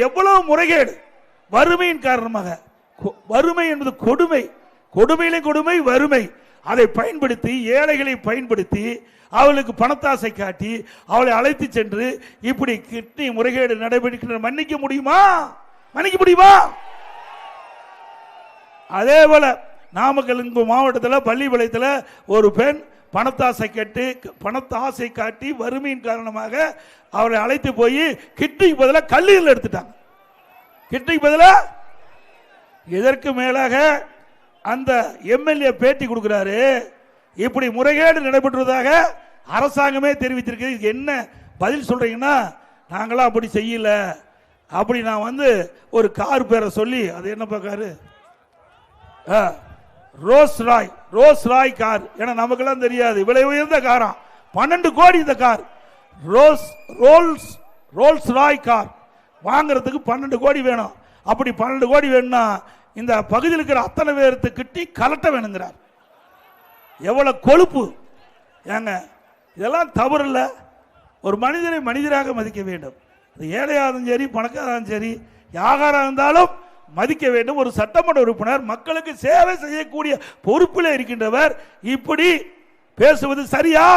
எவ்வளவு முறைகேடு வறுமையின் காரணமாக. வறுமை என்பது கொடுமை, கொடுமையிலே கொடுமை வறுமை. அதை பயன்படுத்தி ஏழைகளை பயன்படுத்தி அவளுக்கு பணத்தாசை காட்டி அவளை அழைத்து சென்று இப்படி கிட்னி முறைகேடு நடைபெறுகின்ற மன்னிக்க முடியுமா? மன்னிக்க முடியுமா? அதே போல நாமக்கல் மாவட்டத்தில் பள்ளிப்பாளையத்தில் ஒரு பெண் பணத்தாசை காட்டி வறுமையின் காரணமாக அவளை அழைத்து போய் கிட்னிக்கு பதிலாக கல்லீரல் எடுத்துட்டாங்க. கிட்னிக்கு பதிலாக. இதற்கு மேலாக அந்த எம்எல்ஏ பேட்டி கொடுக்கிறாரு, இப்படி முறைகேடு நடைபெற்றதாக அரசாங்கமே தெரிவித்திருக்கு. என்ன பதில் சொல்றீங்கன்னா, நாங்களாம் அப்படி செய்யல. அப்படி நான் ஒரு கார் பேரை சொல்லி, அது என்ன காரு, ரோஸ் ராய் கார். ஏன்னா நமக்கெல்லாம் தெரியாது, விலை உயர்ந்த காரா, 12 கோடி இந்த கார். ரோல்ஸ் ராய் கார் வாங்குறதுக்கு 12 கோடி வேணும். அப்படி 12 கோடி வேணும்னா இந்த பகுதியில் இருக்கிற அத்தனை பேருக்கு கிட்டி கலட்ட வேணுங்கிறார். எவ்வளவு கொழுப்பு ஏங்க! இதெல்லாம் தவறு இல்ல. ஒரு மனிதனை மனிதராக மதிக்க வேண்டும். ஏழையாகவும் சரி பணக்காரரும் சரி யாராக இருந்தாலும் மதிக்க வேண்டும். ஒரு சட்டமன்ற உறுப்பினர் மக்களுக்கு சேவை செய்யக்கூடிய பொறுப்பில் இருக்கின்றவர் இப்படி பேசுவது சரியா?